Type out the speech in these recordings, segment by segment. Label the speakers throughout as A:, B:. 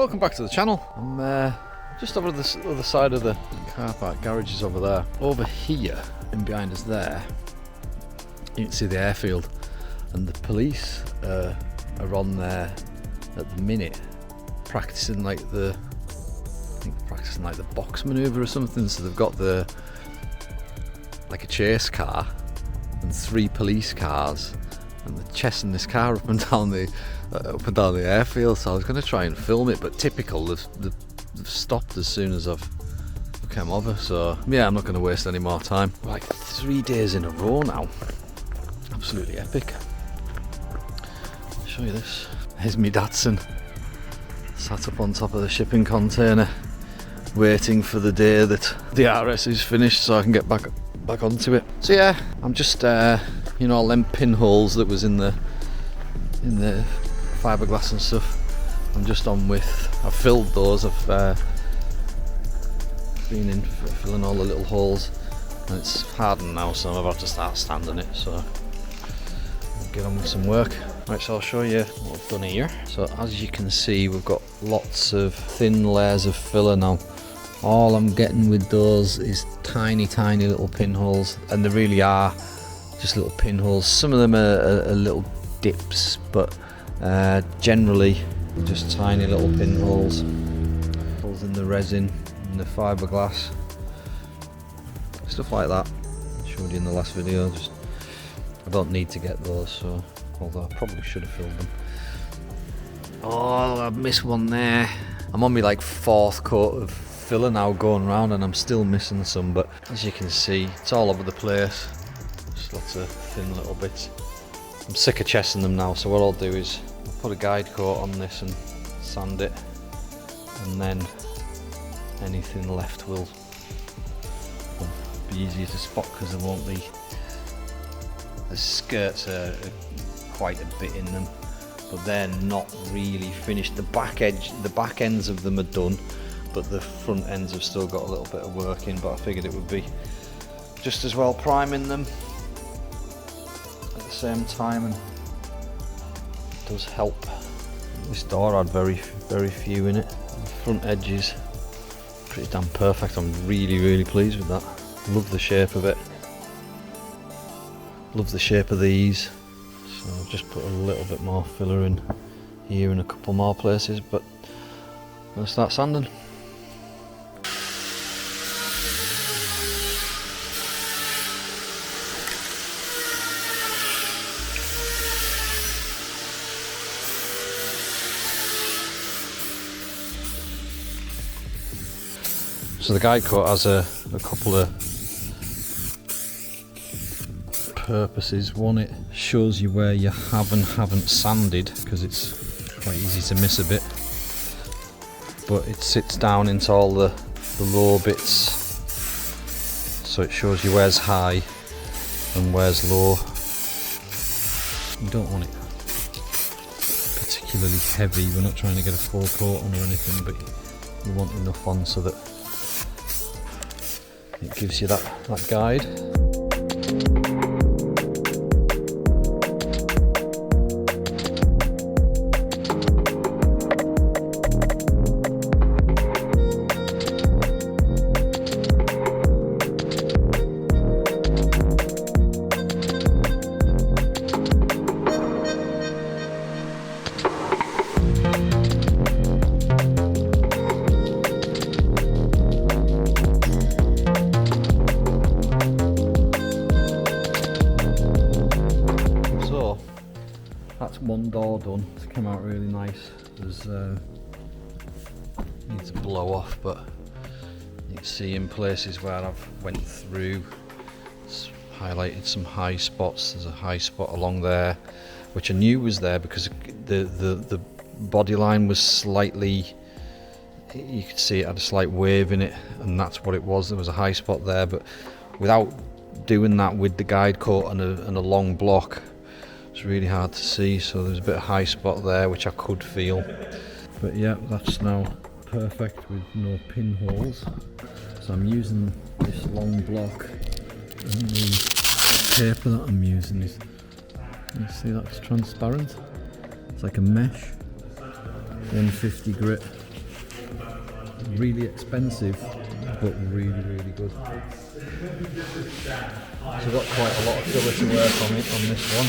A: Welcome back to the channel. I'm just over the other side of the car park. Garage is over there. Over here and behind us there, you can see the airfield, and the police are on there at the minute practicing like the box maneuver or something. So they've got like a chase car and 3 police cars, and they're chasing this car up and down the airfield. So I was going to try and film it, but typical, they've stopped as soon as I've come over. So yeah, I'm not going to waste any more time. Like 3 days in a row now. Absolutely epic. I'll show you this. Here's me Datsun, sat up on top of the shipping container, waiting for the day that the RS is finished so I can get back onto it. So yeah, I'm just all them pinholes that was in the fiberglass and stuff, I'm just on with. I've filled those. I've been in filling all the little holes, and it's hardened now, so I'm about to start sanding it, so I'll get on with some work. Right, so I'll show you what I've done here. So as you can see, we've got lots of thin layers of filler now. All I'm getting with those is tiny little pinholes, and they really are just little pinholes. Some of them are little dips, but generally just tiny little pinholes. Holes in the resin, in the fiberglass, stuff like that. I showed you in the last video. I don't need to get those, so although I probably should have filled them. Oh, I missed one there. I'm on my like 4th coat of filler now going around, and I'm still missing some, but as you can see, it's all over the place. Just lots of thin little bits. I'm sick of chasing them now, so what I'll do is I'll put a guide coat on this and sand it, and then anything left will be easier to spot because there won't be. The skirts are quite a bit in them, but they're not really finished. The back ends of them are done, but the front ends have still got a little bit of work in. But I figured it would be just as well priming them at the same time, and it does help. This door had very few in it. The front edge is pretty damn perfect. I'm really pleased with that. Love the shape of it. Love the shape of these. So I've just put a little bit more filler in here in a couple more places, but I'm going to start sanding. So the guide coat has a couple of purposes. One, it shows you where you have and haven't sanded, because it's quite easy to miss a bit, but it sits down into all the low bits, so it shows you where's high and where's low. You don't want it particularly heavy. We're not trying to get a full coat on or anything, but you want enough on so that it gives you that guide. That's one door done. It's come out really nice. There's needs to blow off, but you can see in places where I've went through, it's highlighted some high spots. There's a high spot along there, which I knew was there because the body line was slightly, you could see it had a slight wave in it, and that's what it was. There was a high spot there, but without doing that with the guide coat and a long block, it's really hard to see. So there's a bit of high spot there which I could feel, but yeah, that's now perfect with no pinholes. So I'm using this long block, and the paper that I'm using is, you see that's transparent, it's like a mesh, 150 grit really expensive, but really, really good. So I've got quite a lot of filler to work on it on this one.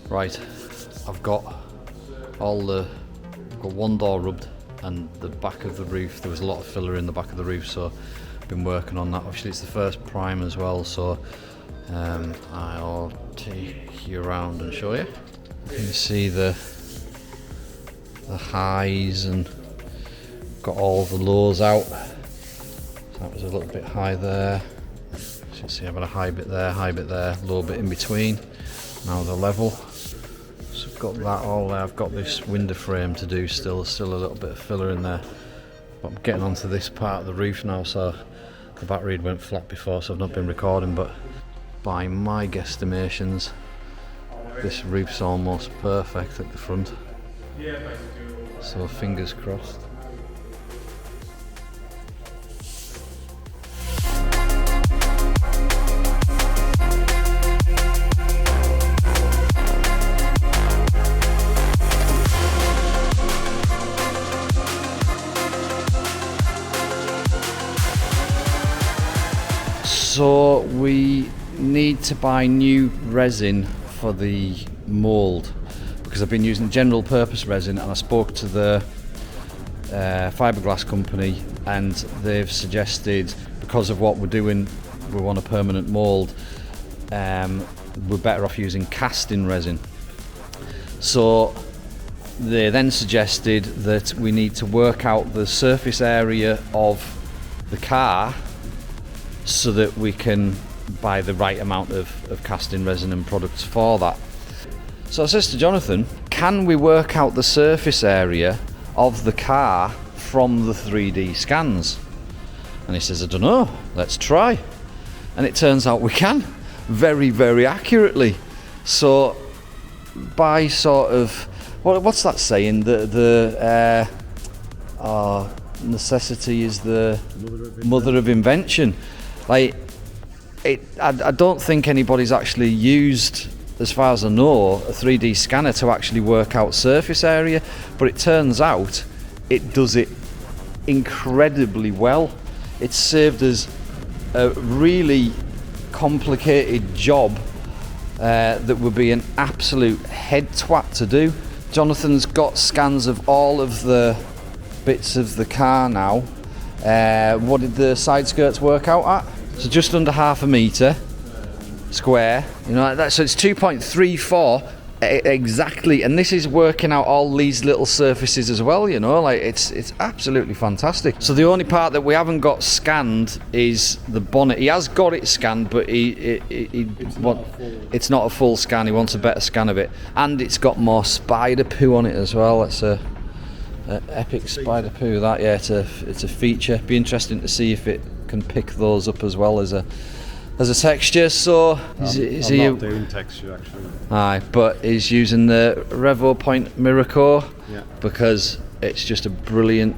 A: Right, I've got one door rubbed, and the back of the roof, there was a lot of filler in the back of the roof, so I've been working on that. Obviously it's the first prime as well, so I'll take you around and show you. You can see the highs and got all the lows out. So that was a little bit high there. As you can see, I've got a high bit there, low bit in between. Now they're level. So I've got that all there. I've got this window frame to do still a little bit of filler in there. But I'm getting onto this part of the roof now, so the battery went flat before, so I've not been recording, but by my guesstimations, this roof's almost perfect at the front. So fingers crossed. So we need to buy new resin for the mould, because I've been using general purpose resin, and I spoke to the fiberglass company, and they've suggested, because of what we're doing, we want a permanent mould, we're better off using casting resin. So they then suggested that we need to work out the surface area of the car so that we can buy the right amount of casting resin and products for that. So I says to Jonathan, can we work out the surface area of the car from the 3D scans? And he says, I don't know, let's try. And it turns out we can, very, very accurately. So by sort of, what's that saying? Necessity is the mother of invention. Like, I don't think anybody's actually used, as far as I know, a 3D scanner to actually work out surface area, but it turns out it does it incredibly well. It's saved us a really complicated job that would be an absolute head twat to do. Jonathan's got scans of all of the bits of the car now. What did the side skirts work out at? So just under 1/2 metre square, you know, like that. So it's 2.34 exactly, and this is working out all these little surfaces as well, you know, like it's absolutely fantastic. So the only part that we haven't got scanned is the bonnet. He has got it scanned, but it's not a full scan. He wants a better scan of it, and it's got more spider poo on it as well. It's a epic spider poo, that. Yeah, it's a feature. Be interesting to see if it can pick those up as well as a texture. So is
B: I'm not doing texture actually.
A: Aye, but he's using the Revo Point Miracle,
B: yeah,
A: because it's just a brilliant.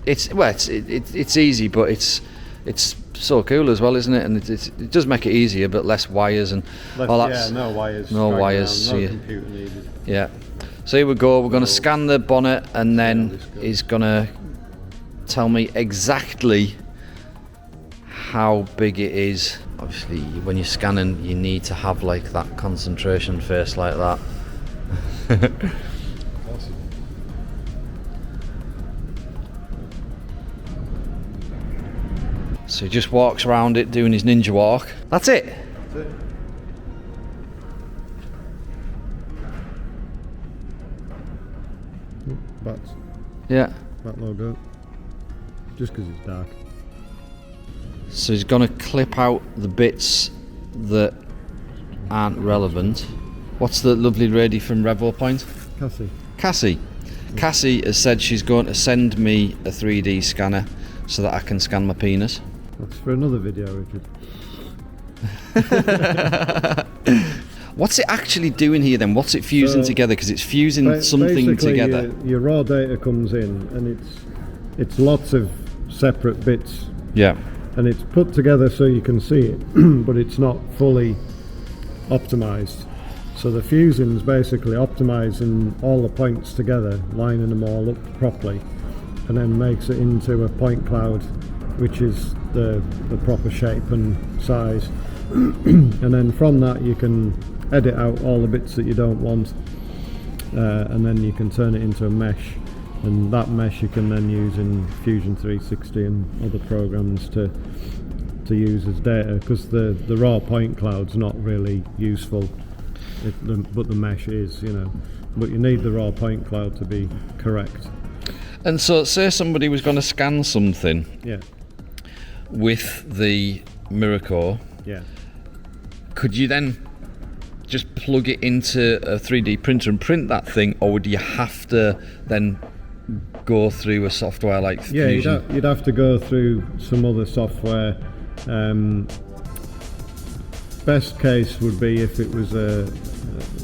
B: It's easy.
A: It's easy, but it's so cool as well, isn't it? And it does make it easier, but less wires and all that.
B: Yeah, no wires.
A: No wires.
B: Around, no computer needed.
A: Yeah. So here we go. We're going to scan the bonnet, and then he's going to tell me exactly how big it is. Obviously, when you're scanning, you need to have like that concentration face like that. So he just walks around it doing his ninja walk. That's it.
B: That's it. Bats.
A: Yeah.
B: Bat logo. Just because it's dark.
A: So he's going to clip out the bits that aren't relevant. What's the lovely lady from Revo Point? Cassie. Cassie has said she's going to send me a 3D scanner so that I can scan my penis.
B: That's for another video, Richard.
A: What's it actually doing here then? What's it fusing together? Because it's fusing something together.
B: Your raw data comes in, and it's lots of separate bits.
A: Yeah.
B: and it's put together so you can see it, but it's not fully optimized. So the fusing's basically optimizing all the points together, lining them all up properly, and then makes it into a point cloud, which is the proper shape and size. And then from that you can edit out all the bits that you don't want, and then you can turn it into a mesh, and that mesh you can then use in Fusion 360 and other programs to use as data, because the raw point cloud's not really useful, but the mesh is, you know. But you need the raw point cloud to be correct.
A: And so, say somebody was going to scan something with the Miracore, could you then just plug it into a 3D printer and print that thing, or would you have to then go through a software like Fusion?
B: You'd have to go through some other software. Best case would be if it was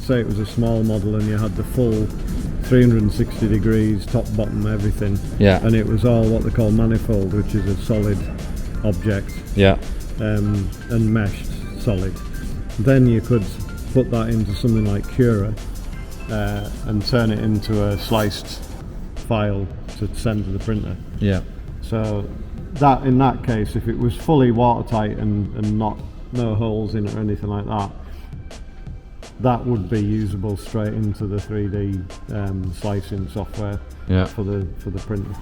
B: say it was a small model and you had the full 360 degrees, top, bottom, everything, and it was all what they call manifold, which is a solid object, and meshed solid. Then you could put that into something like Cura and turn it into a sliced file to send to the printer. So that, in that case, if it was fully watertight and no holes in it or anything like that, that would be usable straight into the 3D slicing software for the printer.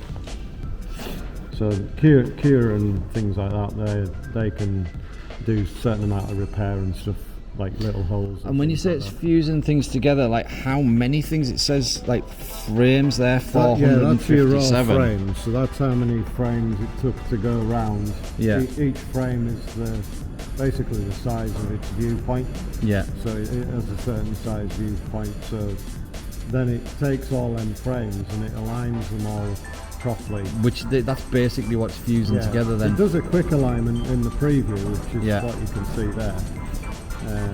B: So Cura and things like that, they can do a certain amount of repair and stuff, like little holes.
A: And when you say it's fusing things together, like how many things? It says like frames there, 457.
B: That's your raw frames, so that's how many frames it took to go around. Each frame is basically the size of its viewpoint. So it has a certain size viewpoint, so then it takes all them frames and it aligns them all properly.
A: That's basically what's fusing together then.
B: It does a quick alignment in the preview, which is what you can see there.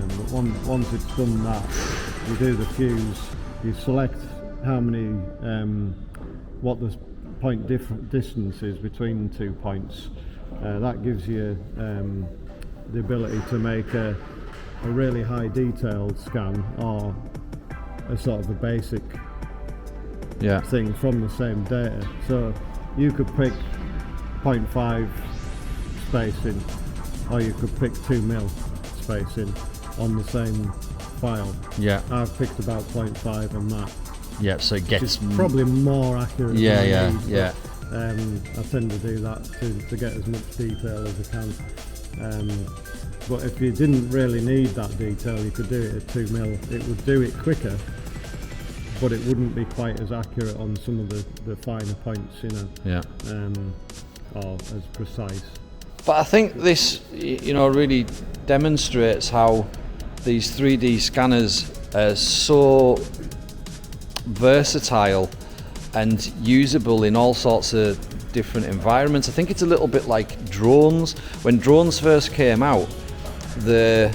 B: But once it's done that, you do the fuse, you select how many, what the point distance is between 2 points. That gives you the ability to make a really high detailed scan, or a sort of a basic thing from the same data. So you could pick 0.5 spacing, or you could pick 2 mil spacing on the same file. I've picked about 0.5 on that.
A: So it gets
B: probably more accurate.
A: I
B: tend to do that to get as much detail as I can. But if you didn't really need that detail, you could do it at 2 mil. It would do it quicker, but it wouldn't be quite as accurate on some of the finer points, you know. Or as precise.
A: But I think this, really demonstrates how these 3D scanners are so versatile and usable in all sorts of different environments. I think it's a little bit like drones. When drones first came out, they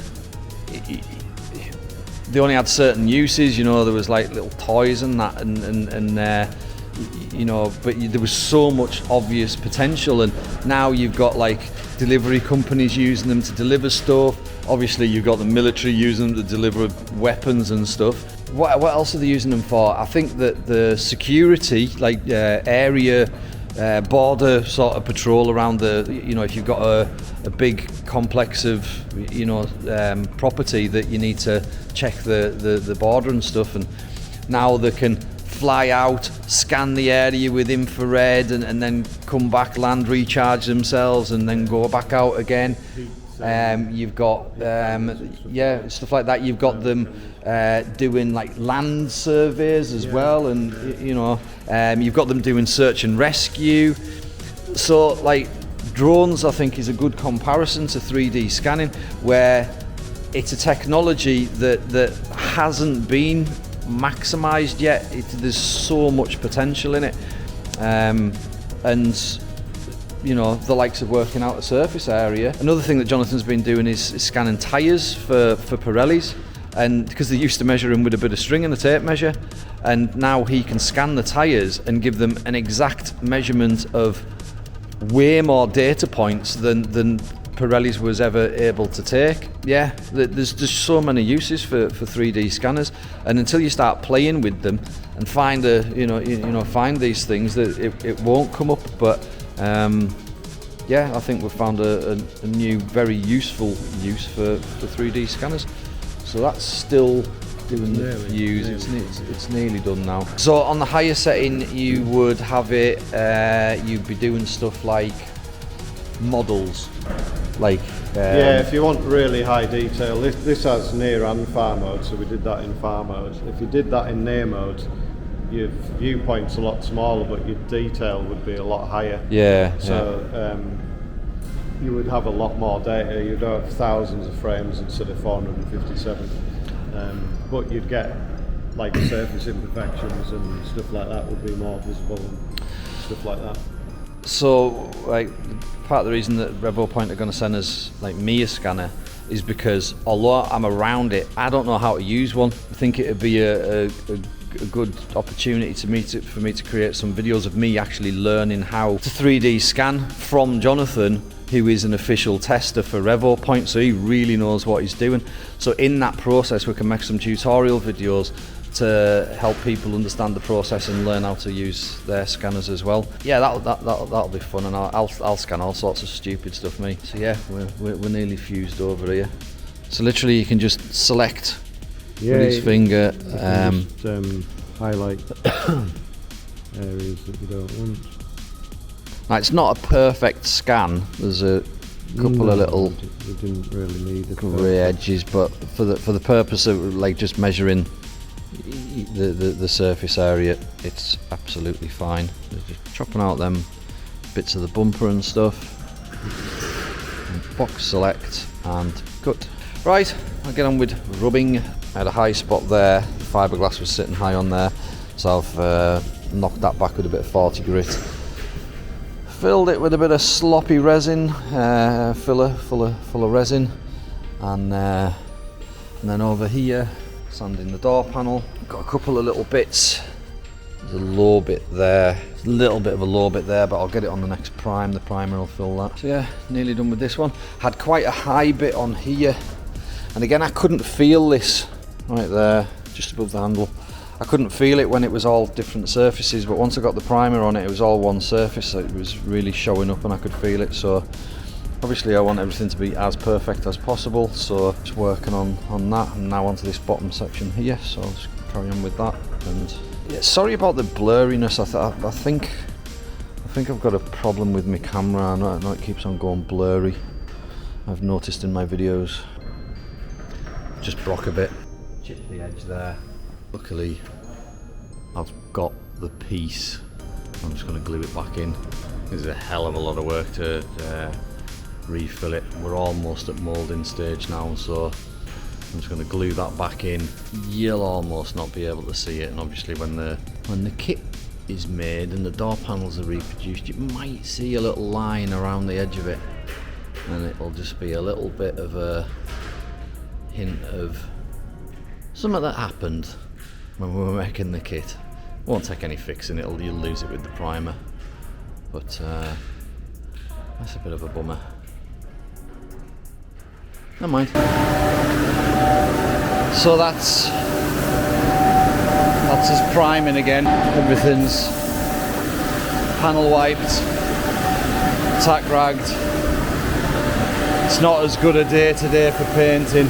A: only had certain uses. There was like little toys and that, but there was so much obvious potential, and now you've got like delivery companies using them to deliver stuff. Obviously you've got the military using them to deliver weapons and stuff. What else are they using them for? I think that the security, like area border sort of patrol around if you've got a big complex of property that you need to check the border and stuff, and now they can fly out, scan the area with infrared, and then come back, land, recharge themselves, and then go back out again. You've got stuff like that. You've got them doing like land surveys as well, and you've got them doing search and rescue. So like drones, I think, is a good comparison to 3D scanning, where it's a technology that hasn't been maximised yet. There's so much potential in it, and the likes of working out a surface area. Another thing that Jonathan's been doing is scanning tyres for Pirellis, and because they used to measure them with a bit of string and a tape measure, and now he can scan the tyres and give them an exact measurement of way more data points than Pirelli's was ever able to take. Yeah, there's just so many uses for 3D scanners, and until you start playing with them and find find these things, that it won't come up. But yeah, I think we've found a new, very useful use for 3D scanners. So that's still doing the views. It's nearly done now. So on the higher setting, you would have it. You'd be doing stuff like models. Like
B: yeah, if you want really high detail, this has near and far mode, so we did that in far mode. If you did that in near mode, your viewpoint's a lot smaller, but your detail would be a lot higher.
A: Yeah.
B: So you would have a lot more data. You'd have thousands of frames instead of 457, but you'd get like surface imperfections and stuff like that would be more visible and stuff like that.
A: So, like, part of the reason that RevoPoint are going to send us like me a scanner is because although I'm around it, I don't know how to use one. I think it would be a good opportunity for me to create some videos of me actually learning how to 3D scan from Jonathan, who is an official tester for RevoPoint, so he really knows what he's doing. So in that process, we can make some tutorial videos to help people understand the process and learn how to use their scanners as well. Yeah, that'll be fun, and I'll scan all sorts of stupid stuff, me. So yeah, we're nearly fused over here. So literally, you can just select with his finger.
B: Highlight areas that you don't want.
A: Now, it's not a perfect scan. There's a couple of little
B: we didn't really need
A: grey edges, but for the purpose of like just measuring the surface area, it's absolutely fine. Just chopping out them bits of the bumper and stuff, and box select and cut. Right, I'll get on with rubbing. I had a high spot there, the fiberglass was sitting high on there, so I've knocked that back with a bit of 40 grit, filled it with a bit of sloppy resin, filler full of resin, and then over here sanding the door panel. Got a couple of little bits. There's a low bit there, a little bit of a low bit there, but I'll get it on the next prime. The primer will fill that. So yeah, nearly done with this one. Had quite a high bit on here, and again I couldn't feel this right there, just above the handle. I couldn't feel it when it was all different surfaces, but once I got the primer on it, it was all one surface, so it was really showing up and I could feel it. So obviously I want everything to be as perfect as possible, so just working on that, and now onto this bottom section here, so I'll just carry on with that. And yeah, sorry about the blurriness. I think I've got a problem with my camera. I know it keeps on going blurry. I've noticed in my videos. Just broke a bit, chipped the edge there. Luckily I've got the piece. I'm just going to glue it back in. This is a hell of a lot of work to refill it. We're almost at moulding stage now, so I'm just going to glue that back in. You'll almost not be able to see it, and obviously when the kit is made and the door panels are reproduced, you might see a little line around the edge of it, and it'll just be a little bit of a hint of something that happened when we were making the kit. Won't take any fixing, you'll lose it with the primer, but that's a bit of a bummer. Never mind. So that's us priming again. Everything's panel wiped, tack ragged. It's not as good a day today for painting.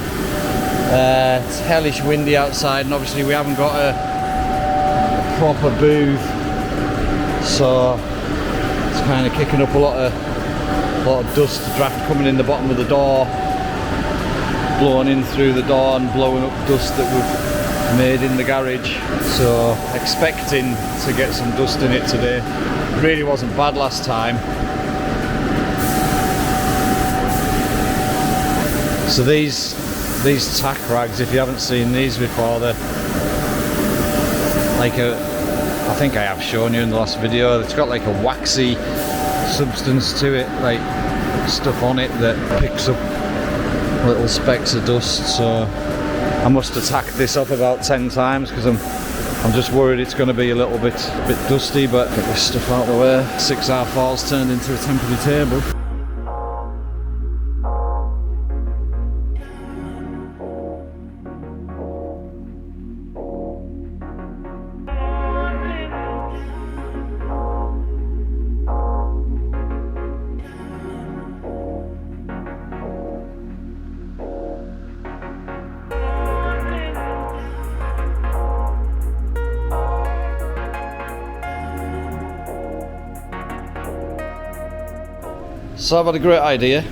A: It's hellish windy outside, and obviously we haven't got a proper booth, so it's kind of kicking up a lot of dust, draft coming in the bottom of the door, blowing in through the door and blowing up dust that we've made in the garage. So expecting to get some dust in it today. It really wasn't bad last time. So these tack rags, if you haven't seen these before, they're like I think I have shown you in the last video, it's got like a waxy substance to it, like stuff on it that picks up little specks of dust. So I must have tacked this up about 10 times because I'm I'm just worried it's going to be a little bit dusty, but get this stuff out of the way. 6R falls turned into a temporary table. So I've had a great idea.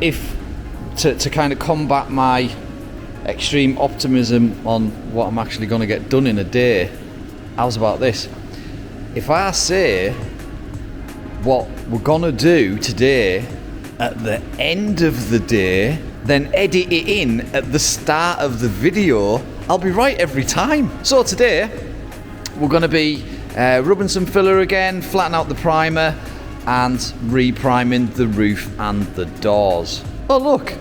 A: If to kind of combat my extreme optimism on what I'm actually going to get done in a day, how's about this? If I say what we're going to do today at the end of the day, then edit it in at the start of the video, I'll be right every time. So today we're going to be rubbing some filler again, flatten out the primer, and re-priming the roof and the doors. Oh look!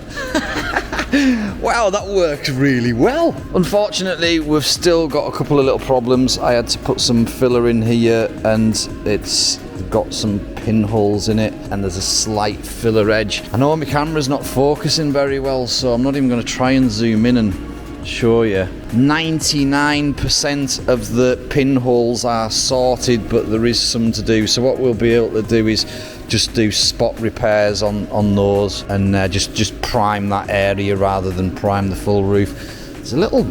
A: Wow, that worked really well. Unfortunately, we've still got a couple of little problems. I had to put some filler in here and it's got some pinholes in it and there's a slight filler edge. I know my camera's not focusing very well, so I'm not even going to try and zoom in and show you. 99% of the pinholes are sorted, but there is some to do. So what we'll be able to do is just do spot repairs on those and just prime that area rather than prime the full roof. There's a little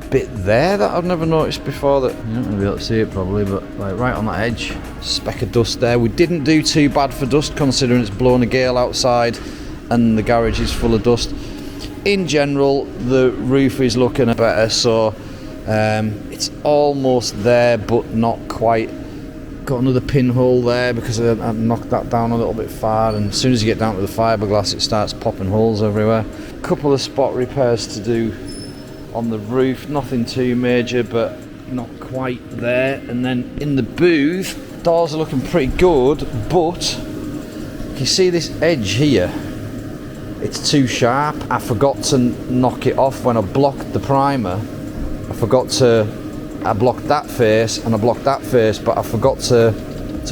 A: bit there that I've never noticed before that you're not going to be able to see it probably, but like right on that edge, speck of dust there. We didn't do too bad for dust considering it's blowing a gale outside and the garage is full of dust. In general, the roof is looking better, so it's almost there but not quite. Got another pinhole there because I knocked that down a little bit far, and as soon as you get down to the fiberglass it starts popping holes everywhere. A couple of spot repairs to do on the roof, nothing too major but not quite there. And then in the booth, doors are looking pretty good, but you see this edge here? It's too sharp. I forgot to knock it off when I blocked the primer. I blocked that face and I blocked that face, but I forgot to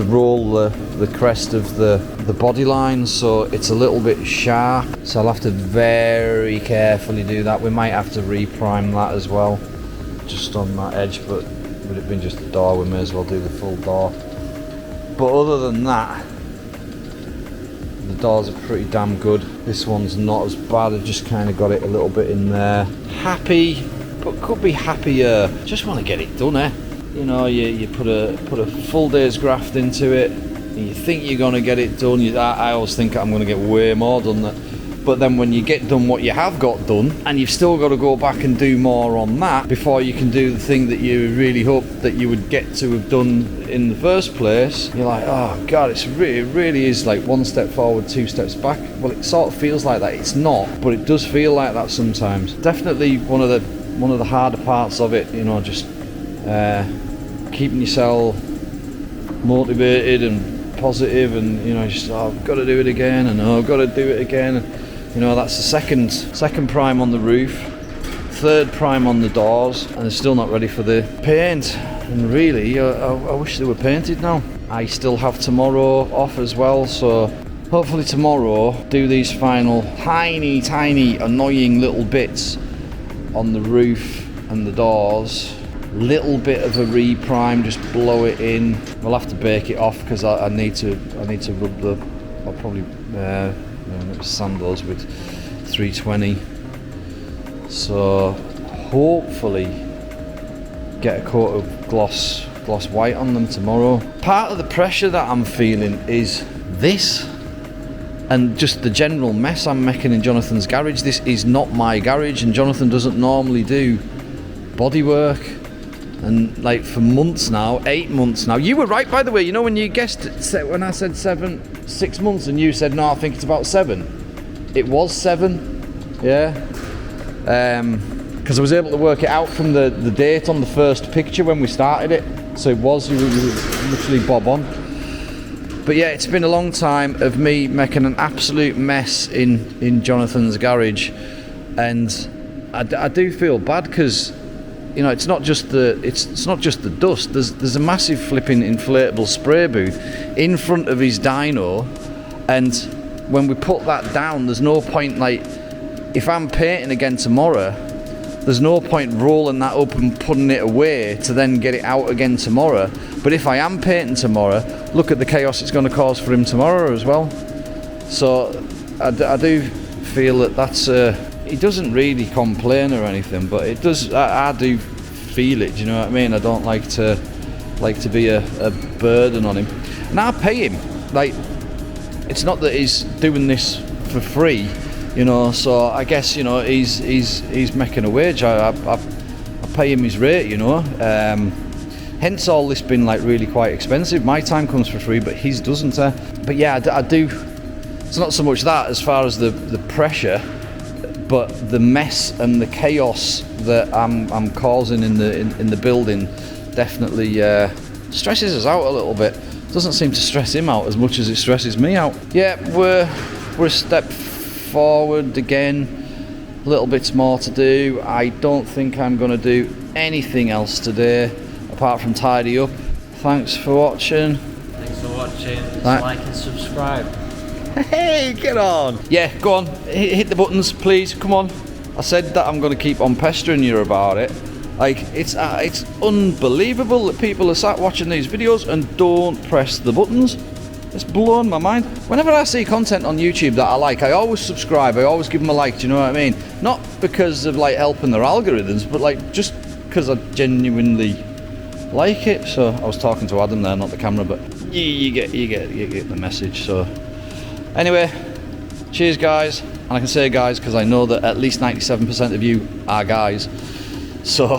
A: roll the crest of the body line, so it's a little bit sharp. So I'll have to very carefully do that. We might have to re-prime that as well, just on that edge, but would it be just the door, we may as well do the full door. But other than that, the doors are pretty damn good. This one's not as bad, I've just kind of got it a little bit in there. Happy, but could be happier. Just want to get it done, eh? You know, you put a full day's graft into it, and you think you're going to get it done. I always think I'm going to get way more done. But then when you get done what you have got done, and you've still got to go back and do more on that before you can do the thing that you really hoped that you would get to have done in the first place, you're like, oh God, it really is like one step forward, two steps back. Well, it sort of feels like that. It's not, but it does feel like that sometimes. Definitely one of the harder parts of it, you know, just keeping yourself motivated and positive, and you know, just I've got to do it again, and I've got to do it again. And, you know, that's the second prime on the roof, third prime on the doors, and they're still not ready for the paint. And really, I wish they were painted now. I still have tomorrow off as well, so hopefully tomorrow do these final tiny annoying little bits on the roof and the doors. Little bit of a re-prime, just blow it in. We'll have to bake it off because I need to rub the. I'll probably sand those with 320. So hopefully get a coat of gloss white on them tomorrow. Part of the pressure that I'm feeling is this, and just the general mess I'm making in Jonathan's garage. This is not my garage, and Jonathan doesn't normally do bodywork. And like for months now, 8 months now. You were right, by the way. You know when you guessed it, when I said 6 months, and you said no, I think it's about 7. It was 7, yeah. Because I was able to work it out from the date on the first picture when we started it. So it was, you were literally bob on. But yeah, it's been a long time of me making an absolute mess in Jonathan's garage, and I do feel bad because you know, it's not just the dust. There's a massive flipping inflatable spray booth in front of his dyno, and when we put that down, there's no point, like, if I'm painting again tomorrow, there's no point rolling that up and putting it away to then get it out again tomorrow. But if I am painting tomorrow, look at the chaos it's going to cause for him tomorrow as well. So I do feel that's he doesn't really complain or anything, but it does. I do feel it. Do you know what I mean? I don't like to be a burden on him, and I pay him. Like, it's not that he's doing this for free, you know. So I guess, you know, he's making a wage. I pay him his rate, you know. Hence all this been like really quite expensive. My time comes for free, but his doesn't. But yeah, I do. It's not so much that as far as the pressure, but the mess and the chaos that I'm causing in the building definitely stresses us out a little bit. Doesn't seem to stress him out as much as it stresses me out. Yeah, we're a step forward again. Little bits more to do. I don't think I'm going to do anything else today apart from tidy up. Thanks for watching.
C: Thanks for watching. Like and subscribe.
A: Hey, get on. Yeah, go on. Hit the buttons, please. Come on. I said that I'm going to keep on pestering you about it. Like, it's unbelievable that people are sat watching these videos and don't press the buttons. It's blown my mind. Whenever I see content on YouTube that I like, I always subscribe. I always give them a like. Do you know what I mean? Not because of like helping their algorithms, but like just because I genuinely like it. So I was talking to Adam there, not the camera, but you get the message. So anyway, cheers guys. And I can say guys because I know that at least 97% of you are guys. So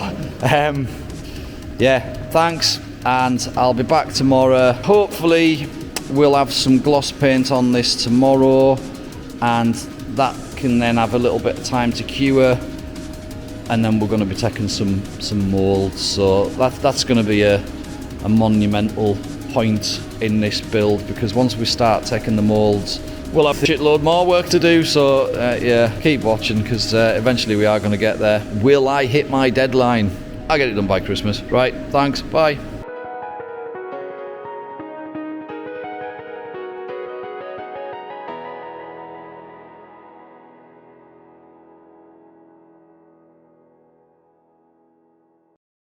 A: yeah, thanks, and I'll be back tomorrow. Hopefully we'll have some gloss paint on this tomorrow, and that can then have a little bit of time to cure, and then we're going to be taking some moulds. So that's going to be a monumental point in this build, because once we start taking the moulds, we'll have a shitload more work to do. So yeah, keep watching, because eventually we are going to get there. Will I hit my deadline? I'll get it done by Christmas. Right, thanks, bye.